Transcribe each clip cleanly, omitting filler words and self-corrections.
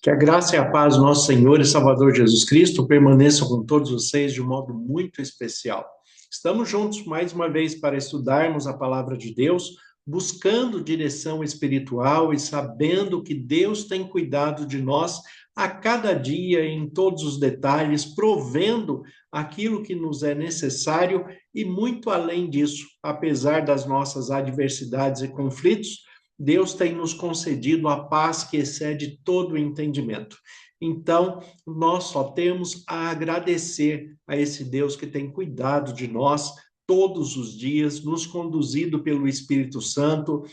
Que a graça e a paz do nosso Senhor e Salvador Jesus Cristo permaneçam com todos vocês de um modo muito especial. Estamos juntos mais uma vez para estudarmos a palavra de Deus, buscando direção espiritual e sabendo que Deus tem cuidado de nós a cada dia, em todos os detalhes, provendo aquilo que nos é necessário e muito além disso, apesar das nossas adversidades e conflitos, Deus tem nos concedido a paz que excede todo o entendimento. Então, nós só temos a agradecer a esse Deus que tem cuidado de nós todos os dias, nos conduzido pelo Espírito Santo,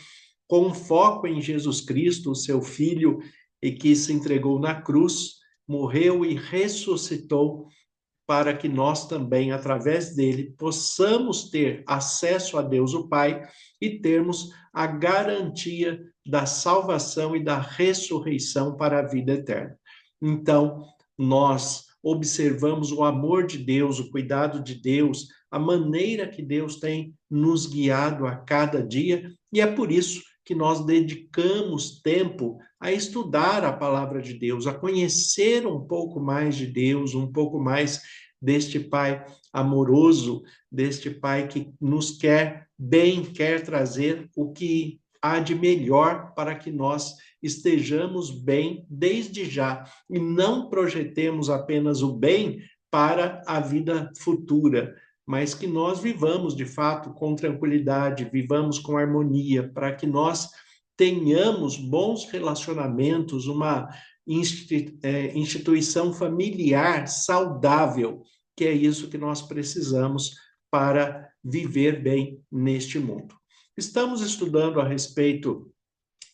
com foco em Jesus Cristo, o seu Filho, e que se entregou na cruz, morreu e ressuscitou para que nós também, através dele, possamos ter acesso a Deus o Pai e termos a garantia da salvação e da ressurreição para a vida eterna. Então, nós observamos o amor de Deus, o cuidado de Deus, a maneira que Deus tem nos guiado a cada dia, e é por isso que nós dedicamos tempo a estudar a palavra de Deus, a conhecer um pouco mais de Deus, um pouco mais deste Pai amoroso, deste Pai que nos quer bem, quer trazer o que há de melhor para que nós estejamos bem desde já e não projetemos apenas o bem para a vida futura, mas que nós vivamos de fato com tranquilidade, vivamos com harmonia, para que nós tenhamos bons relacionamentos, uma instituição familiar saudável, que é isso que nós precisamos para viver bem neste mundo. Estamos estudando a respeito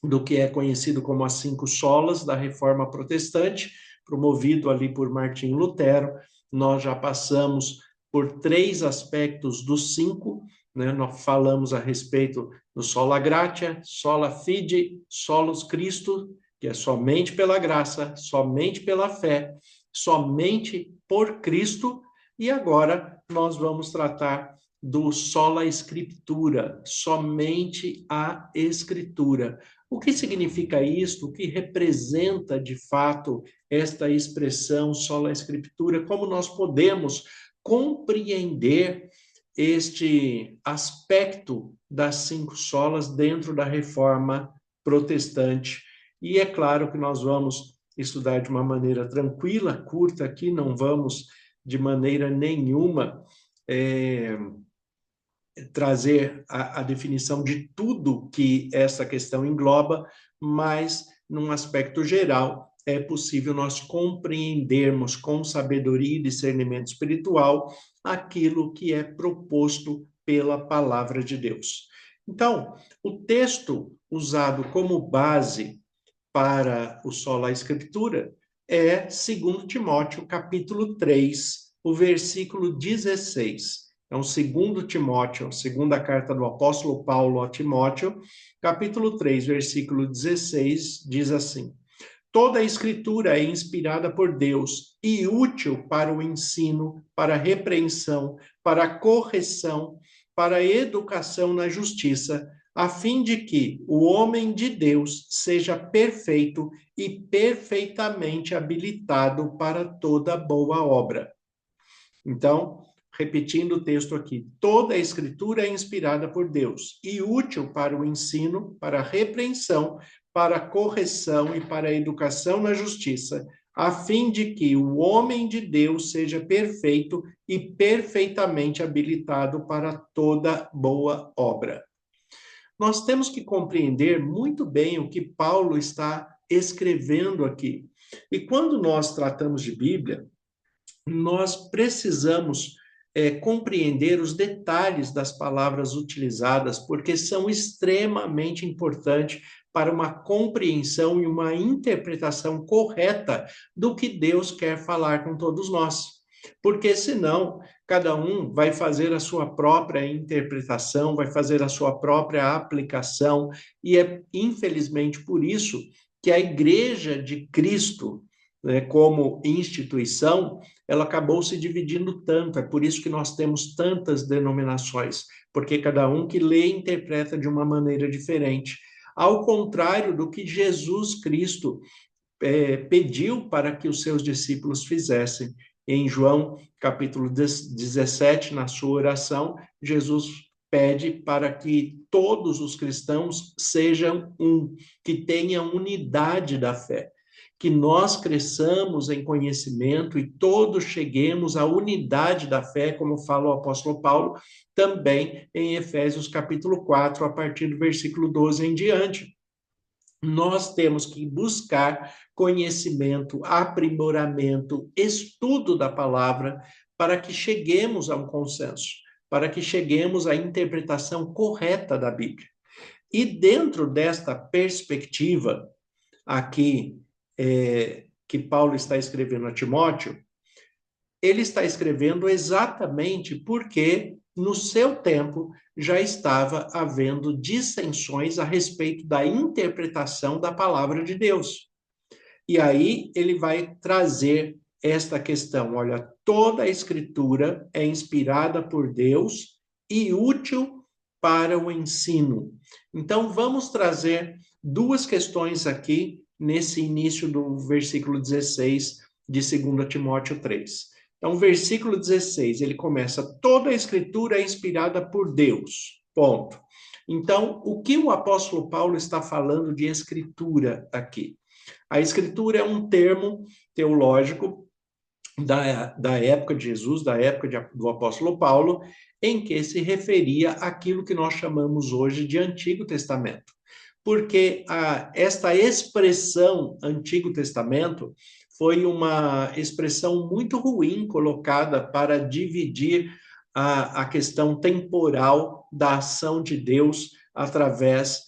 do que é conhecido como as 5 solas da Reforma Protestante, promovido ali por Martim Lutero. Nós já passamos por 3 aspectos dos 5, né? Nós falamos a respeito do sola gratia, sola fide, solus Christo, que é somente pela graça, somente pela fé, somente por Cristo, e agora nós vamos tratar do sola Escritura, somente a Escritura. O que significa isto? O que representa, de fato, esta expressão sola Escritura? Como nós podemos compreender este aspecto das 5 solas dentro da Reforma Protestante? E é claro que nós vamos estudar de uma maneira tranquila, curta aqui, não vamos de maneira nenhuma trazer a definição de tudo que essa questão engloba, mas, num aspecto geral, é possível nós compreendermos com sabedoria e discernimento espiritual aquilo que é proposto pela palavra de Deus. Então, o texto usado como base para o sola escritura é 2 Timóteo, capítulo 3, o versículo 16. Então, 2 Timóteo, segunda carta do apóstolo Paulo a Timóteo, capítulo 3, versículo 16, diz assim: Toda a escritura é inspirada por Deus e útil para o ensino, para a repreensão, para a correção, para a educação na justiça, a fim de que o homem de Deus seja perfeito e perfeitamente habilitado para toda boa obra. Então, repetindo o texto aqui, toda a escritura é inspirada por Deus e útil para o ensino, para a repreensão, para a correção e para a educação na justiça, a fim de que o homem de Deus seja perfeito e perfeitamente habilitado para toda boa obra. Nós temos que compreender muito bem o que Paulo está escrevendo aqui. E quando nós tratamos de Bíblia, nós precisamos compreender os detalhes das palavras utilizadas, porque são extremamente importantes para uma compreensão e uma interpretação correta do que Deus quer falar com todos nós. Porque senão, cada um vai fazer a sua própria interpretação, vai fazer a sua própria aplicação, e é infelizmente por isso que a Igreja de Cristo, né, como instituição, ela acabou se dividindo tanto. É por isso que nós temos tantas denominações, porque cada um que lê interpreta de uma maneira diferente. Ao contrário do que Jesus Cristo pediu para que os seus discípulos fizessem. Em João, capítulo 17, na sua oração, Jesus pede para que todos os cristãos sejam um, que tenham unidade da fé, que nós cresçamos em conhecimento e todos cheguemos à unidade da fé, como fala o apóstolo Paulo, também em Efésios capítulo 4, a partir do versículo 12 em diante. Nós temos que buscar conhecimento, aprimoramento, estudo da palavra, para que cheguemos a um consenso, para que cheguemos à interpretação correta da Bíblia. E dentro desta perspectiva aqui, que Paulo está escrevendo a Timóteo, ele está escrevendo exatamente porque, no seu tempo, já estava havendo dissensões a respeito da interpretação da palavra de Deus. E aí ele vai trazer esta questão: olha, toda a Escritura é inspirada por Deus e útil para o ensino. Então, vamos trazer duas questões aqui nesse início do versículo 16 de 2 Timóteo 3. Então, versículo 16, ele começa: toda a Escritura é inspirada por Deus, ponto. Então, o que o apóstolo Paulo está falando de Escritura aqui? A Escritura é um termo teológico da época de Jesus, da época do apóstolo Paulo, em que se referia àquilo que nós chamamos hoje de Antigo Testamento. Porque esta expressão Antigo Testamento foi uma expressão muito ruim colocada para dividir a questão temporal da ação de Deus através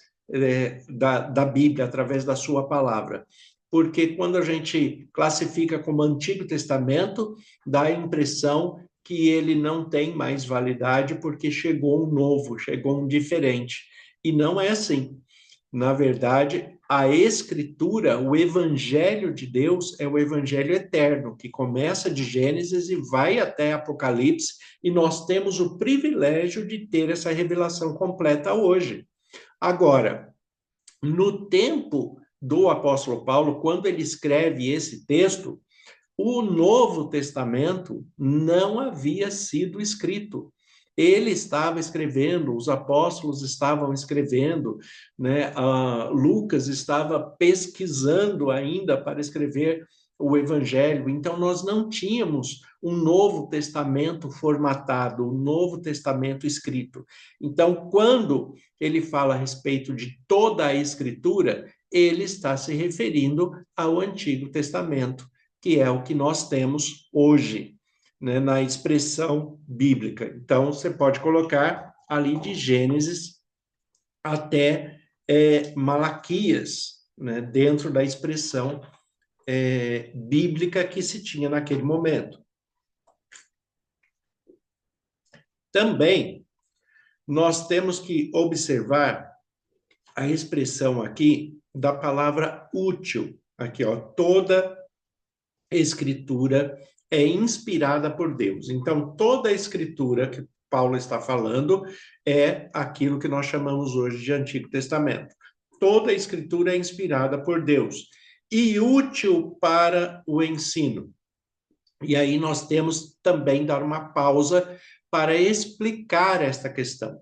da Bíblia, através da sua palavra. Porque quando a gente classifica como Antigo Testamento, dá a impressão que ele não tem mais validade porque chegou um novo, chegou um diferente. E não é assim. Na verdade, a Escritura, o Evangelho de Deus, é o Evangelho eterno, que começa de Gênesis e vai até Apocalipse, e nós temos o privilégio de ter essa revelação completa hoje. Agora, no tempo do apóstolo Paulo, quando ele escreve esse texto, o Novo Testamento não havia sido escrito. Ele estava escrevendo, os apóstolos estavam escrevendo, né? Lucas estava pesquisando ainda para escrever o Evangelho. Então, nós não tínhamos um Novo Testamento formatado, um Novo Testamento escrito. Então, quando ele fala a respeito de toda a Escritura, ele está se referindo ao Antigo Testamento, que é o que nós temos hoje, né, na expressão bíblica. Então, você pode colocar ali de Gênesis até Malaquias, né, dentro da expressão bíblica que se tinha naquele momento. Também, nós temos que observar a expressão aqui da palavra útil. Aqui, ó, toda Escritura é inspirada por Deus. Então, toda a Escritura que Paulo está falando é aquilo que nós chamamos hoje de Antigo Testamento. Toda a Escritura é inspirada por Deus e útil para o ensino. E aí nós temos também dar uma pausa para explicar esta questão.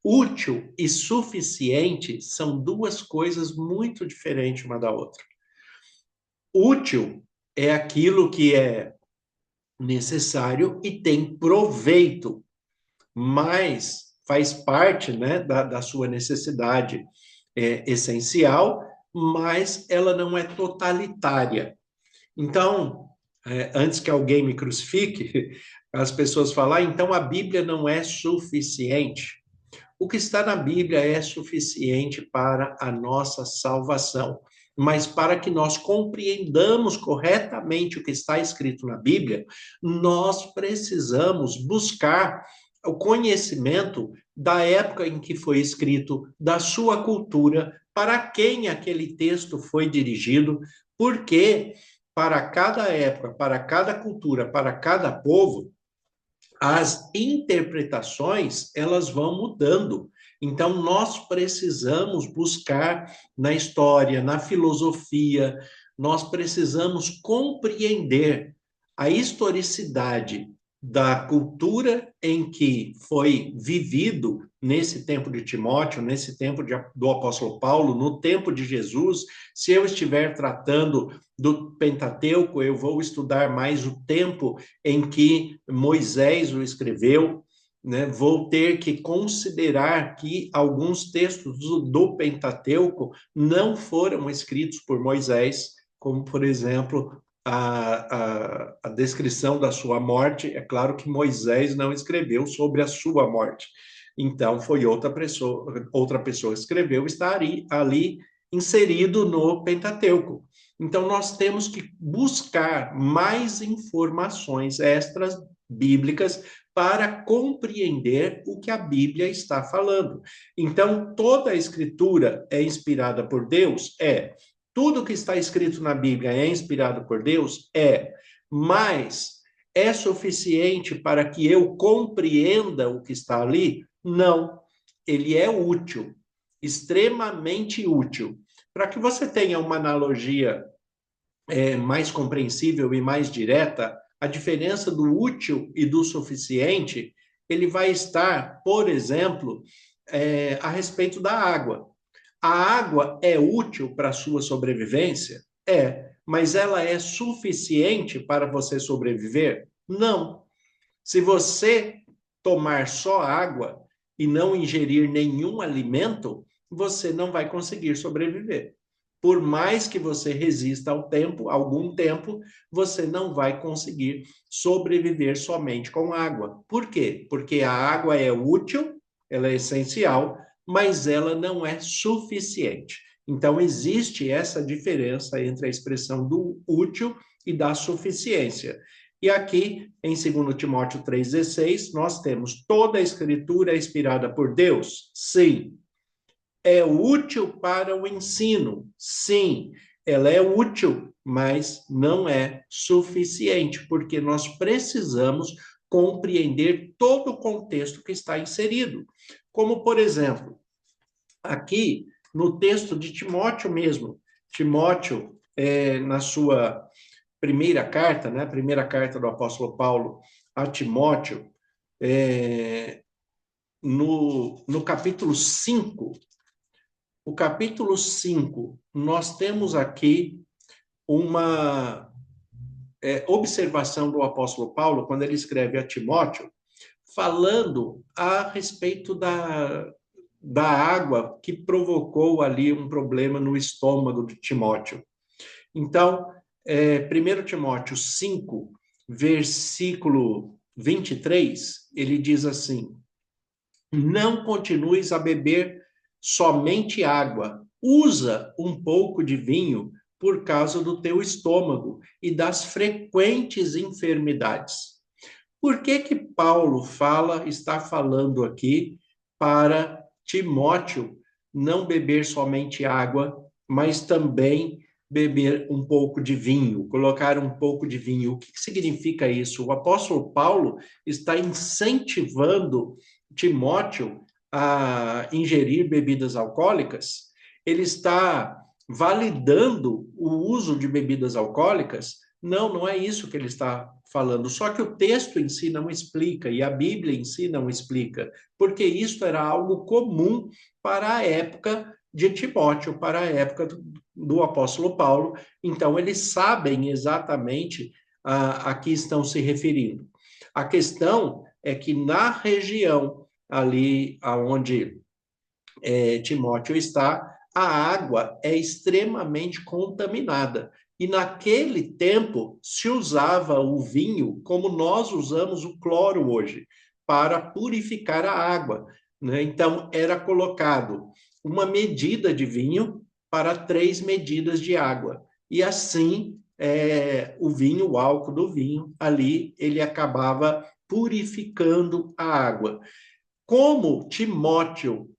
Útil e suficiente são duas coisas muito diferentes uma da outra. Útil é aquilo que é necessário e tem proveito, mas faz parte, né, da sua necessidade essencial, mas ela não é totalitária. Então, antes que alguém me crucifique, as pessoas falam, então a Bíblia não é suficiente. O que está na Bíblia é suficiente para a nossa salvação. Mas para que nós compreendamos corretamente o que está escrito na Bíblia, nós precisamos buscar o conhecimento da época em que foi escrito, da sua cultura, para quem aquele texto foi dirigido, porque para cada época, para cada cultura, para cada povo, as interpretações, elas vão mudando. Então, nós precisamos buscar na história, na filosofia, nós precisamos compreender a historicidade da cultura em que foi vivido nesse tempo de Timóteo, nesse tempo do apóstolo Paulo, no tempo de Jesus. Se eu estiver tratando do Pentateuco, eu vou estudar mais o tempo em que Moisés o escreveu, né? Vou ter que considerar que alguns textos do Pentateuco não foram escritos por Moisés, como, por exemplo, a descrição da sua morte. É claro que Moisés não escreveu sobre a sua morte. Então, foi outra pessoa que escreveu, está ali inserido no Pentateuco. Então, nós temos que buscar mais informações extras bíblicas para compreender o que a Bíblia está falando. Então, toda a escritura é inspirada por Deus? É. Tudo que está escrito na Bíblia é inspirado por Deus? É. Mas é suficiente para que eu compreenda o que está ali? Não. Ele é útil, extremamente útil. Para que você tenha uma analogia mais compreensível e mais direta, a diferença do útil e do suficiente, ele vai estar, por exemplo, a respeito da água. A água é útil para a sua sobrevivência? É, mas ela é suficiente para você sobreviver? Não. Se você tomar só água e não ingerir nenhum alimento, você não vai conseguir sobreviver. Por mais que você resista ao tempo, algum tempo, você não vai conseguir sobreviver somente com água. Por quê? Porque a água é útil, ela é essencial, mas ela não é suficiente. Então, existe essa diferença entre a expressão do útil e da suficiência. E aqui, em 2 Timóteo 3,16, nós temos: toda a escritura é inspirada por Deus? Sim. É útil para o ensino? Sim. Ela é útil, mas não é suficiente, porque nós precisamos compreender todo o contexto que está inserido. Como, por exemplo, aqui no texto de Timóteo mesmo. Timóteo, na sua primeira carta, né, primeira carta do apóstolo Paulo a Timóteo, no capítulo 5, o capítulo 5, nós temos aqui uma observação do apóstolo Paulo, quando ele escreve a Timóteo, falando a respeito da água que provocou ali um problema no estômago de Timóteo. Então, 1 Timóteo 5, versículo 23, ele diz assim: não continues a beber somente água, usa um pouco de vinho por causa do teu estômago e das frequentes enfermidades. Por que Paulo está falando aqui para Timóteo não beber somente água, mas também beber um pouco de vinho, colocar um pouco de vinho? O que significa isso? O apóstolo Paulo está incentivando Timóteo a ingerir bebidas alcoólicas? Ele está validando o uso de bebidas alcoólicas? Não, não é isso que ele está falando. Só que o texto em si não explica, e a Bíblia em si não explica, porque isso era algo comum para a época de Timóteo, para a época do apóstolo Paulo. Então, eles sabem exatamente a que estão se referindo. A questão é que na região ali onde Timóteo está, a água é extremamente contaminada. E naquele tempo se usava o vinho como nós usamos o cloro hoje, para purificar a água, né? Então, era colocado uma medida de vinho para 3 medidas de água. E assim, o vinho, o álcool do vinho, ali, ele acabava purificando a água. Como Timóteo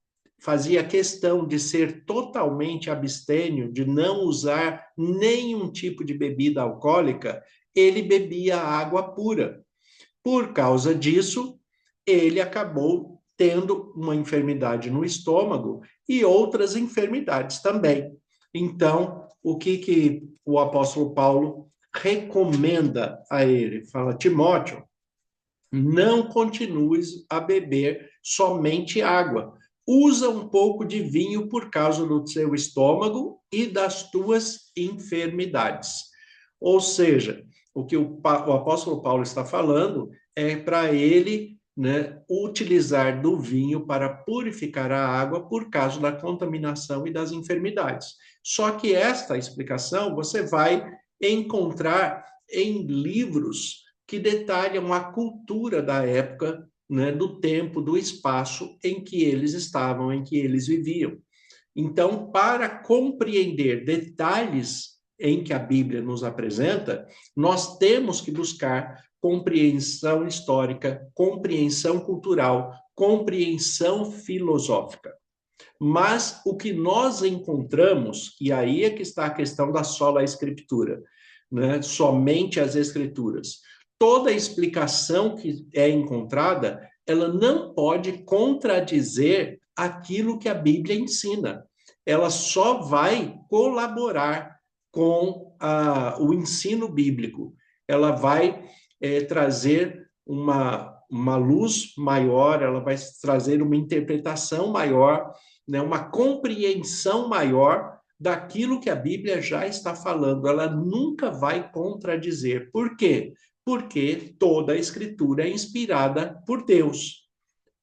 fazia questão de ser totalmente abstêmio, de não usar nenhum tipo de bebida alcoólica, ele bebia água pura. Por causa disso, ele acabou tendo uma enfermidade no estômago e outras enfermidades também. Então, o que o apóstolo Paulo recomenda a ele? Fala, Timóteo, não continues a beber somente água. Usa um pouco de vinho por causa do seu estômago e das tuas enfermidades. Ou seja, o que o apóstolo Paulo está falando é para ele, né, utilizar do vinho para purificar a água por causa da contaminação e das enfermidades. Só que esta explicação você vai encontrar em livros que detalham a cultura da época, né, do tempo, do espaço em que eles estavam, em que eles viviam. Então, para compreender detalhes em que a Bíblia nos apresenta, nós temos que buscar compreensão histórica, compreensão cultural, compreensão filosófica. Mas o que nós encontramos, e aí é que está a questão da sola escritura, né? Somente as escrituras. Toda explicação que é encontrada, ela não pode contradizer aquilo que a Bíblia ensina. Ela só vai colaborar com o ensino bíblico. Ela vai trazer uma luz maior, ela vai trazer uma interpretação maior, né, uma compreensão maior daquilo que a Bíblia já está falando. Ela nunca vai contradizer. Por quê? Porque toda a Escritura é inspirada por Deus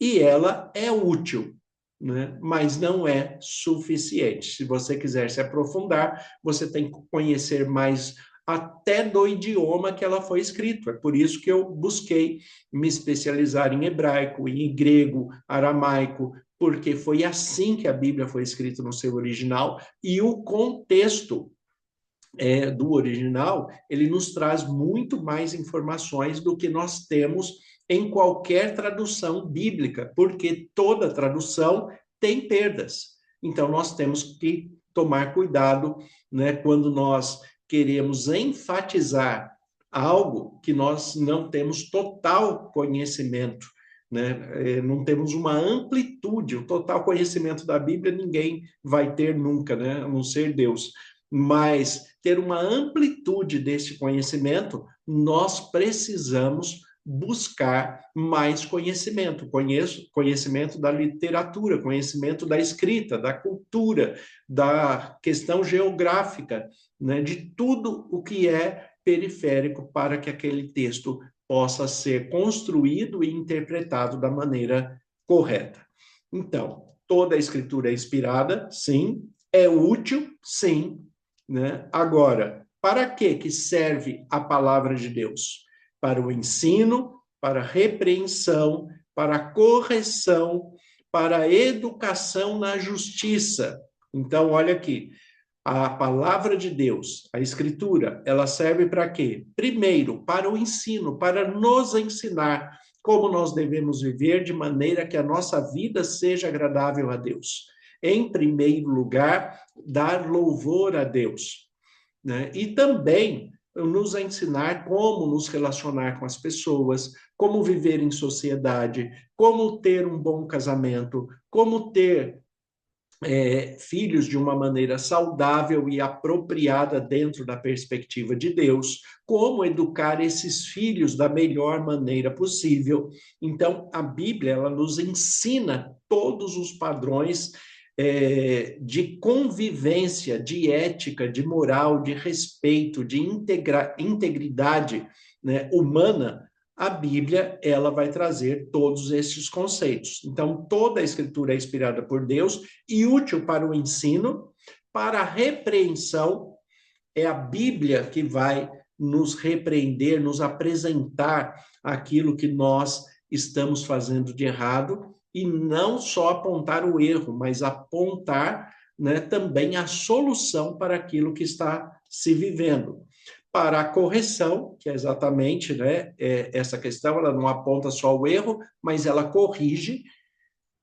e ela é útil, né? Mas não é suficiente. Se você quiser se aprofundar, você tem que conhecer mais até do idioma que ela foi escrita. É por isso que eu busquei me especializar em hebraico, em grego, aramaico, porque foi assim que a Bíblia foi escrita no seu original e o contexto do original, ele nos traz muito mais informações do que nós temos em qualquer tradução bíblica, porque toda tradução tem perdas. Então, nós temos que tomar cuidado, né, quando nós queremos enfatizar algo que nós não temos total conhecimento, né? Não temos uma amplitude, o total conhecimento da Bíblia ninguém vai ter nunca, né? A não ser Deus. Mas ter uma amplitude deste conhecimento, nós precisamos buscar mais conhecimento, conhecimento da literatura, conhecimento da escrita, da cultura, da questão geográfica, né, de tudo o que é periférico para que aquele texto possa ser construído e interpretado da maneira correta. Então, toda a escritura é inspirada, sim, é útil, sim, né? Agora, para que serve a palavra de Deus? Para o ensino, para a repreensão, para a correção, para a educação na justiça. Então, olha aqui, a palavra de Deus, a escritura, ela serve para quê? Primeiro, para o ensino, para nos ensinar como nós devemos viver de maneira que a nossa vida seja agradável a Deus. Em primeiro lugar, dar louvor a Deus, né? E também nos ensinar como nos relacionar com as pessoas, como viver em sociedade, como ter um bom casamento, como ter filhos de uma maneira saudável e apropriada dentro da perspectiva de Deus, como educar esses filhos da melhor maneira possível. Então, a Bíblia, ela nos ensina todos os padrões de convivência, de ética, de moral, de respeito, de integridade, né, humana. A Bíblia, ela vai trazer todos esses conceitos. Então, toda a escritura é inspirada por Deus e útil para o ensino, para a repreensão. É a Bíblia que vai nos repreender, nos apresentar aquilo que nós estamos fazendo de errado e não só apontar o erro, mas apontar, né, também a solução para aquilo que está se vivendo. Para a correção, que é exatamente, né, essa questão, ela não aponta só o erro, mas ela corrige.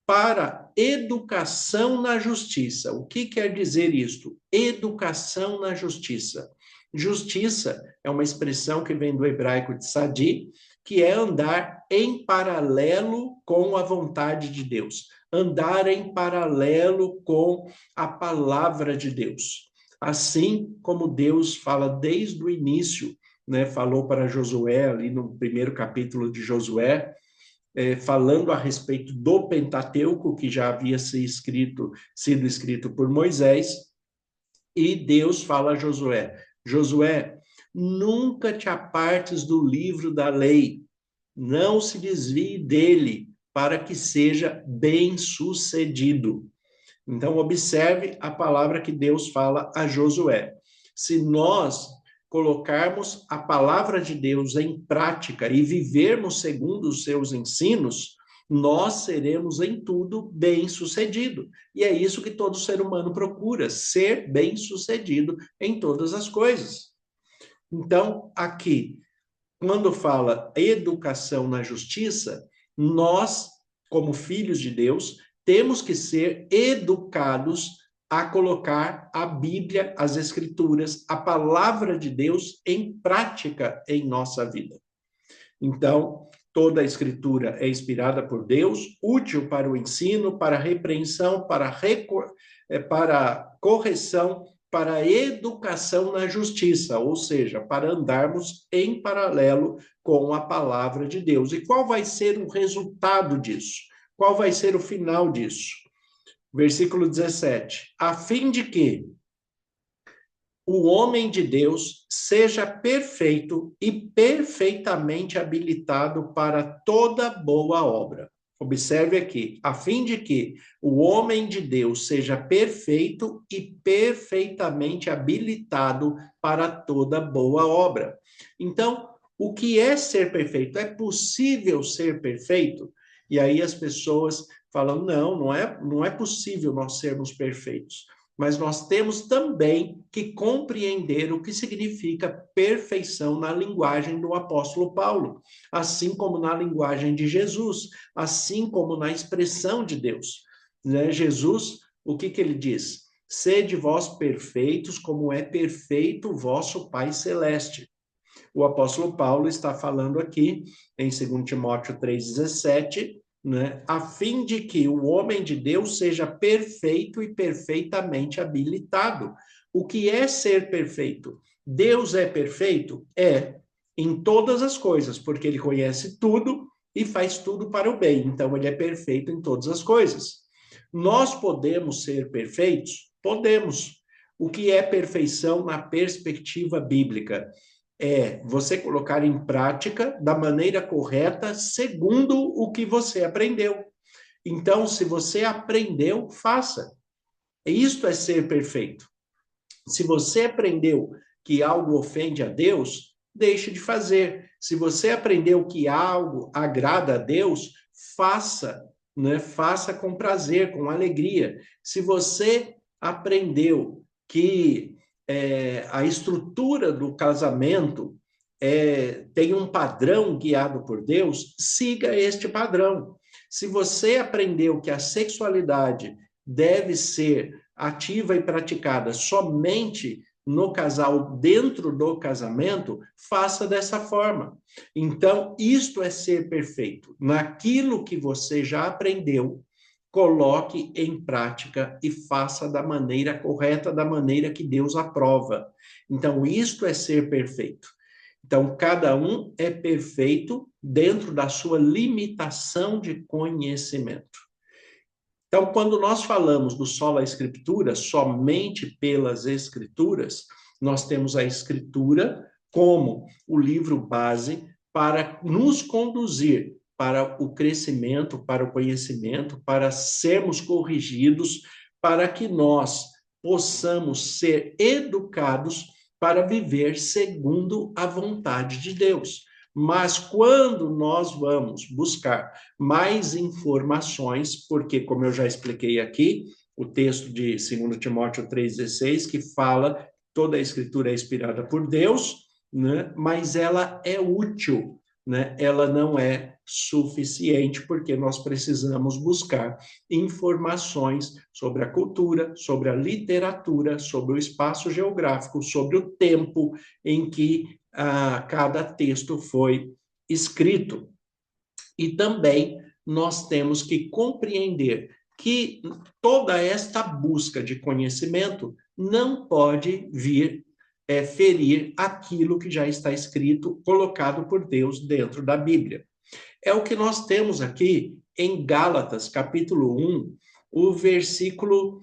Para educação na justiça. O que quer dizer isto? Educação na justiça. Justiça é uma expressão que vem do hebraico de sadi, que é andar em paralelo com a vontade de Deus, andar em paralelo com a palavra de Deus. Assim como Deus fala desde o início, né, falou para Josué, ali no primeiro capítulo de Josué, falando a respeito do Pentateuco, que já havia sido escrito por Moisés, e Deus fala a Josué: Josué, nunca te apartes do livro da lei, não se desvie dele, para que seja bem-sucedido. Então, observe a palavra que Deus fala a Josué. Se nós colocarmos a palavra de Deus em prática e vivermos segundo os seus ensinos, nós seremos em tudo bem-sucedido. E é isso que todo ser humano procura, ser bem-sucedido em todas as coisas. Então, aqui, quando fala educação na justiça, nós, como filhos de Deus, temos que ser educados a colocar a Bíblia, as Escrituras, a palavra de Deus em prática em nossa vida. Então, toda a Escritura é inspirada por Deus, útil para o ensino, para a repreensão, para correção, para a educação na justiça, ou seja, para andarmos em paralelo com a palavra de Deus. E qual vai ser o resultado disso? Qual vai ser o final disso? Versículo 17. A fim de que o homem de Deus seja perfeito e perfeitamente habilitado para toda boa obra. Observe aqui, a fim de que o homem de Deus seja perfeito e perfeitamente habilitado para toda boa obra. Então, o que é ser perfeito? É possível ser perfeito? E aí as pessoas falam, não é possível nós sermos perfeitos. Mas nós temos também que compreender o que significa perfeição na linguagem do apóstolo Paulo, assim como na linguagem de Jesus, assim como na expressão de Deus. Né? Jesus, o que ele diz? Sede vós perfeitos, como é perfeito o vosso Pai Celeste. O apóstolo Paulo está falando aqui, em 2 Timóteo 3,17, né, a fim de que o homem de Deus seja perfeito e perfeitamente habilitado. O que é ser perfeito? Deus é perfeito? É, em todas as coisas, porque ele conhece tudo e faz tudo para o bem. Então, ele é perfeito em todas as coisas. Nós podemos ser perfeitos? Podemos. O que é perfeição na perspectiva bíblica? É você colocar em prática da maneira correta, segundo o que você aprendeu. Então, se você aprendeu, faça. Isto é ser perfeito. Se você aprendeu que algo ofende a Deus, deixe de fazer. Se você aprendeu que algo agrada a Deus, faça, né? Faça com prazer, com alegria. Se você aprendeu que a estrutura do casamento tem um padrão guiado por Deus, siga este padrão. Se você aprendeu que a sexualidade deve ser ativa e praticada somente no casal, dentro do casamento, faça dessa forma. Então, isto é ser perfeito. Naquilo que você já aprendeu, coloque em prática e faça da maneira correta, da maneira que Deus aprova. Então, isto é ser perfeito. Então, cada um é perfeito dentro da sua limitação de conhecimento. Então, quando nós falamos do sola escritura, somente pelas escrituras, nós temos a escritura como o livro base para nos conduzir para o crescimento, para o conhecimento, para sermos corrigidos, para que nós possamos ser educados para viver segundo a vontade de Deus. Mas quando nós vamos buscar mais informações, porque, como eu já expliquei aqui, o texto de 2 Timóteo 3,16, que fala toda a escritura é inspirada por Deus, né? Mas ela é útil, né? Ela não é suficiente, porque nós precisamos buscar informações sobre a cultura, sobre a literatura, sobre o espaço geográfico, sobre o tempo em que cada texto foi escrito. E também nós temos que compreender que toda esta busca de conhecimento não pode vir ferir aquilo que já está escrito, colocado por Deus dentro da Bíblia. É o que nós temos aqui em Gálatas, capítulo 1, o versículo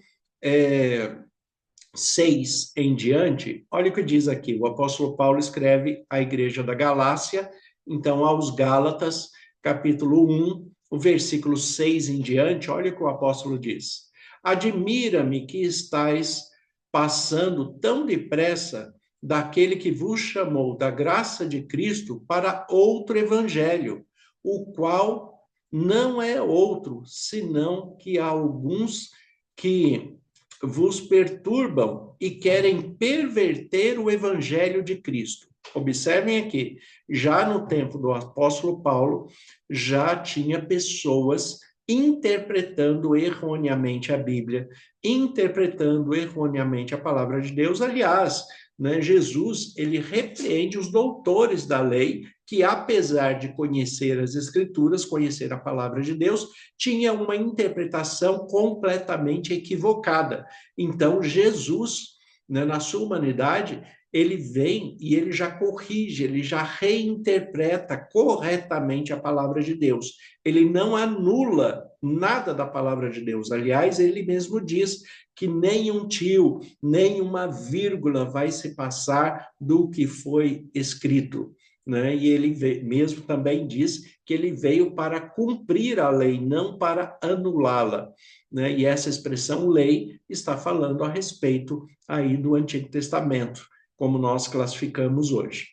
6 em diante. Olha o que diz aqui, o apóstolo Paulo escreve à igreja da Galácia, então aos Gálatas, capítulo 1, o versículo 6 em diante, olha o que o apóstolo diz. Admira-me que estáis passando tão depressa daquele que vos chamou da graça de Cristo para outro evangelho, o qual não é outro, senão que há alguns que vos perturbam e querem perverter o evangelho de Cristo. Observem aqui, já no tempo do apóstolo Paulo, já tinha pessoas interpretando erroneamente a Bíblia, interpretando erroneamente a palavra de Deus. Aliás, né, Jesus, ele repreende os doutores da lei, que apesar de conhecer as Escrituras, conhecer a palavra de Deus, tinha uma interpretação completamente equivocada. Então, Jesus, né, na sua humanidade, ele vem e ele já corrige, ele já reinterpreta corretamente a palavra de Deus. Ele não anula nada da palavra de Deus. Aliás, ele mesmo diz que nem um tio, nem uma vírgula vai se passar do que foi escrito. Né? E ele mesmo também diz que ele veio para cumprir a lei, não para anulá-la. Né? E essa expressão lei está falando a respeito aí do Antigo Testamento, como nós classificamos hoje.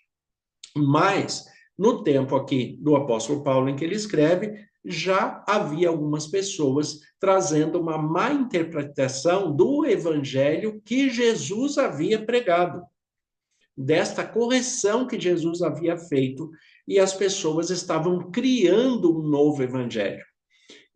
Mas, no tempo aqui do apóstolo Paulo, em que ele escreve, já havia algumas pessoas trazendo uma má interpretação do evangelho que Jesus havia pregado, desta correção que Jesus havia feito, e as pessoas estavam criando um novo evangelho.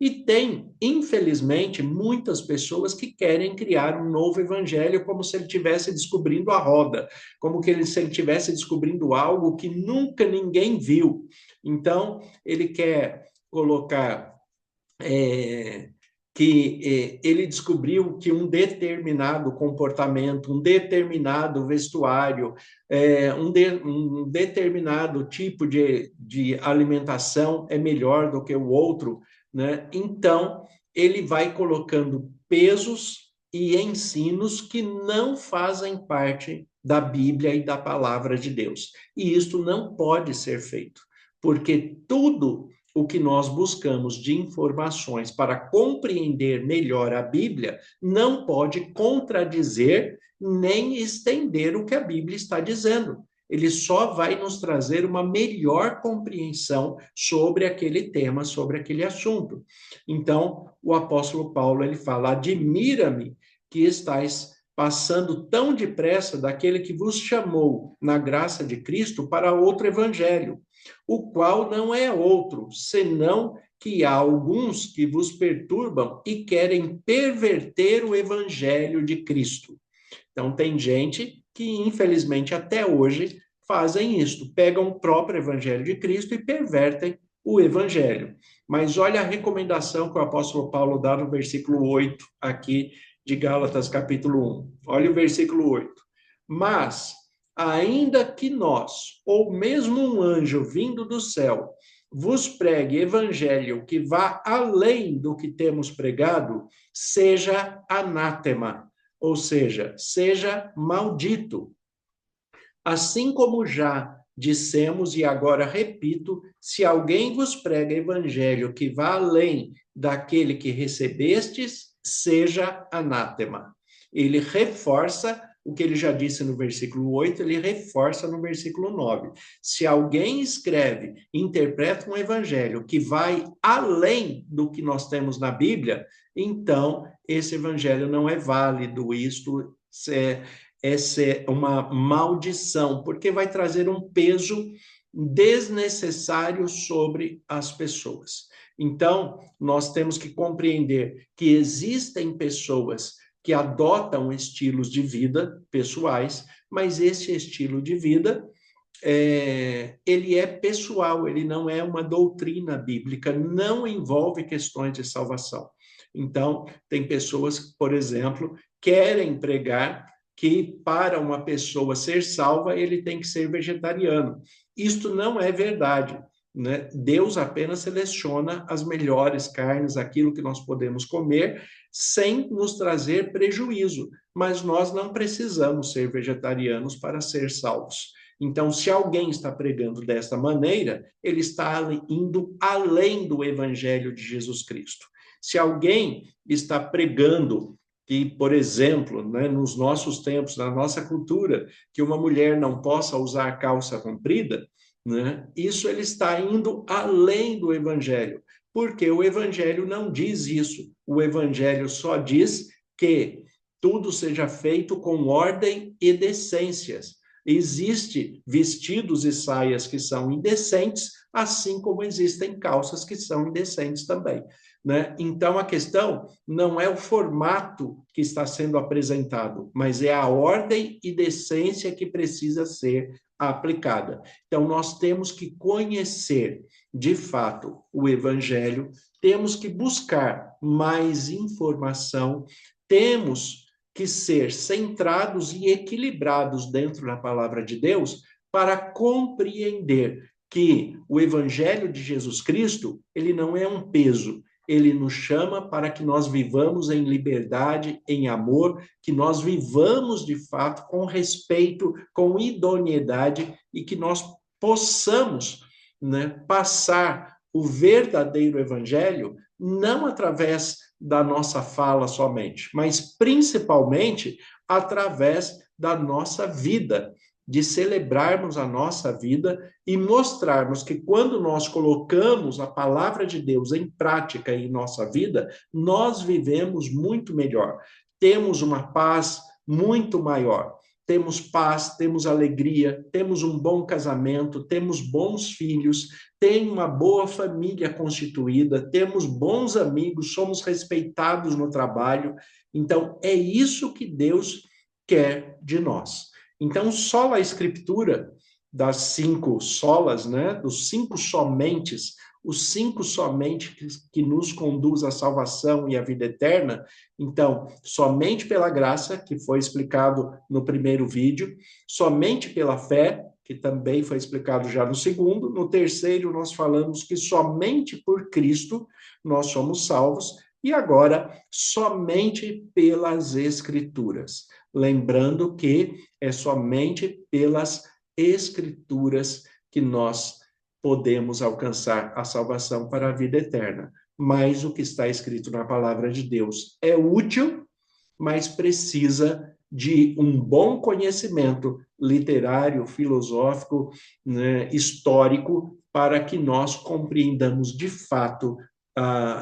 E tem, infelizmente, muitas pessoas que querem criar um novo evangelho como se ele estivesse descobrindo a roda, como se ele estivesse descobrindo algo que nunca ninguém viu. Então, ele quer colocar que ele descobriu que um determinado comportamento, um determinado vestuário, um determinado tipo de alimentação é melhor do que o outro, né? Então, ele vai colocando pesos e ensinos que não fazem parte da Bíblia e da palavra de Deus. E isto não pode ser feito, porque tudo o que nós buscamos de informações para compreender melhor a Bíblia não pode contradizer nem estender o que a Bíblia está dizendo. Ele só vai nos trazer uma melhor compreensão sobre aquele tema, sobre aquele assunto. Então, o apóstolo Paulo, ele fala: admira-me que estáis passando tão depressa daquele que vos chamou na graça de Cristo para outro evangelho, o qual não é outro, senão que há alguns que vos perturbam e querem perverter o evangelho de Cristo. Então, tem gente que, infelizmente, até hoje fazem isto, pegam o próprio evangelho de Cristo e pervertem o evangelho. Mas olha a recomendação que o apóstolo Paulo dá no versículo 8 aqui de Gálatas, capítulo 1. Olha o versículo 8. Mas, ainda que nós, ou mesmo um anjo vindo do céu, vos pregue evangelho que vá além do que temos pregado, seja anátema, ou seja, seja maldito. Assim como já dissemos e agora repito, se alguém vos prega evangelho que vá além daquele que recebestes, seja anátema. Ele reforça o que ele já disse no versículo 8, ele reforça no versículo 9. Se alguém escreve, interpreta um evangelho que vai além do que nós temos na Bíblia, então esse evangelho não é válido. Isto é uma maldição, porque vai trazer um peso desnecessário sobre as pessoas. Então, nós temos que compreender que existem pessoas que adotam estilos de vida pessoais, mas esse estilo de vida ele é pessoal, ele não é uma doutrina bíblica, não envolve questões de salvação. Então, tem pessoas que, por exemplo, querem pregar que para uma pessoa ser salva, ele tem que ser vegetariano. Isto não é verdade, né? Deus apenas seleciona as melhores carnes, aquilo que nós podemos comer, sem nos trazer prejuízo. Mas nós não precisamos ser vegetarianos para ser salvos. Então, se alguém está pregando desta maneira, ele está indo além do evangelho de Jesus Cristo. Se alguém está pregando que, por exemplo, né, nos nossos tempos, na nossa cultura, que uma mulher não possa usar calça comprida, né, isso ele está indo além do evangelho, porque o evangelho não diz isso. O evangelho só diz que tudo seja feito com ordem e decências. Existe vestidos e saias que são indecentes, assim como existem calças que são indecentes também, né? Então, a questão não é o formato que está sendo apresentado, mas é a ordem e decência que precisa ser aplicada. Então, nós temos que conhecer, de fato, o Evangelho, temos que buscar mais informação, temos que ser centrados e equilibrados dentro da palavra de Deus para compreender que o Evangelho de Jesus Cristo, ele não é um peso, ele nos chama para que nós vivamos em liberdade, em amor, que nós vivamos de fato com respeito, com idoneidade e que nós possamos, né, passar o verdadeiro evangelho não através da nossa fala somente, mas principalmente através da nossa vida, de celebrarmos a nossa vida e mostrarmos que quando nós colocamos a palavra de Deus em prática em nossa vida, nós vivemos muito melhor. Temos uma paz muito maior. Temos paz, temos alegria, temos um bom casamento, temos bons filhos, tem uma boa família constituída, temos bons amigos, somos respeitados no trabalho. Então, é isso que Deus quer de nós. Então, sola escritura das 5 solas, né, dos 5 somentes, os 5 somente que nos conduz à salvação e à vida eterna. Então, somente pela graça, que foi explicado no primeiro vídeo, somente pela fé, que também foi explicado já no segundo. No terceiro, nós falamos que somente por Cristo nós somos salvos, e agora, somente pelas Escrituras. Lembrando que é somente pelas Escrituras que nós podemos alcançar a salvação para a vida eterna. Mas o que está escrito na palavra de Deus é útil, mas precisa de um bom conhecimento literário, filosófico, né, histórico, para que nós compreendamos de fato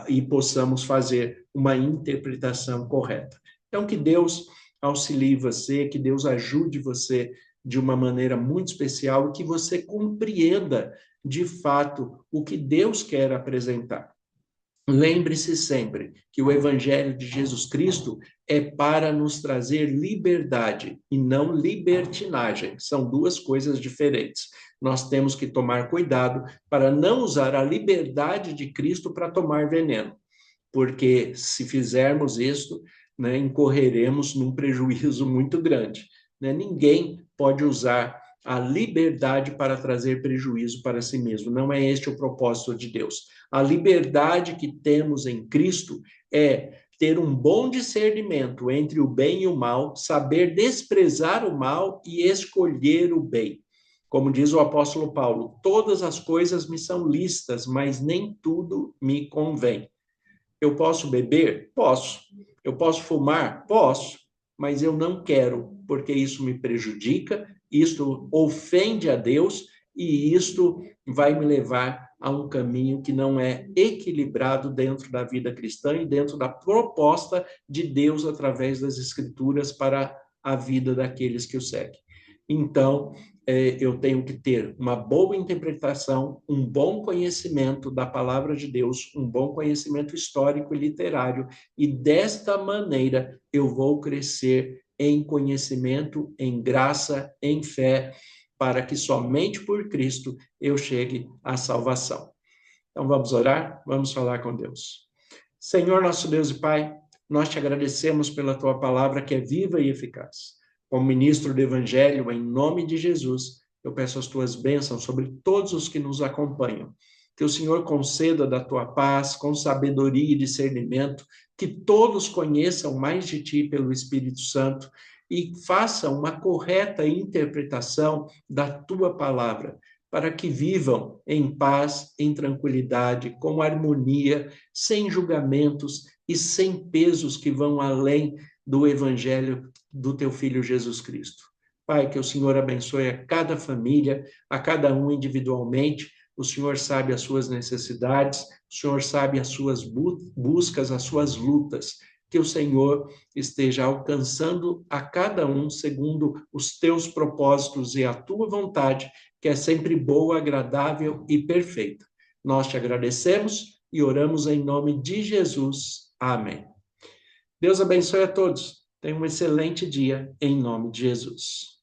e possamos fazer uma interpretação correta. Então, que Deus auxilie você, que Deus ajude você de uma maneira muito especial e que você compreenda de fato o que Deus quer apresentar. Lembre-se sempre que o Evangelho de Jesus Cristo é para nos trazer liberdade e não libertinagem. São duas coisas diferentes. Nós temos que tomar cuidado para não usar a liberdade de Cristo para tomar veneno, porque se fizermos isso, né, incorreremos num prejuízo muito grande. Né? Ninguém pode usar a liberdade para trazer prejuízo para si mesmo. Não é este o propósito de Deus. A liberdade que temos em Cristo é ter um bom discernimento entre o bem e o mal, saber desprezar o mal e escolher o bem. Como diz o apóstolo Paulo, todas as coisas me são lícitas, mas nem tudo me convém. Eu posso beber? Posso. Eu posso fumar? Posso. Mas eu não quero, porque isso me prejudica, isto ofende a Deus e isto vai me levar a um caminho que não é equilibrado dentro da vida cristã e dentro da proposta de Deus através das Escrituras para a vida daqueles que o seguem. Então, eu tenho que ter uma boa interpretação, um bom conhecimento da palavra de Deus, um bom conhecimento histórico e literário, e desta maneira eu vou crescer em conhecimento, em graça, em fé, para que somente por Cristo eu chegue à salvação. Então vamos orar, vamos falar com Deus. Senhor, nosso Deus e Pai, nós te agradecemos pela tua palavra que é viva e eficaz. Como ministro do Evangelho, em nome de Jesus, eu peço as tuas bênçãos sobre todos os que nos acompanham. Que o Senhor conceda da tua paz, com sabedoria e discernimento, que todos conheçam mais de ti pelo Espírito Santo e façam uma correta interpretação da tua palavra, para que vivam em paz, em tranquilidade, com harmonia, sem julgamentos e sem pesos que vão além do Evangelho do teu Filho Jesus Cristo. Pai, que o Senhor abençoe a cada família, a cada um individualmente. O Senhor sabe as suas necessidades, o Senhor sabe as suas buscas, as suas lutas. Que o Senhor esteja alcançando a cada um segundo os teus propósitos e a tua vontade, que é sempre boa, agradável e perfeita. Nós te agradecemos e oramos em nome de Jesus. Amém. Deus abençoe a todos. Tenha um excelente dia em nome de Jesus.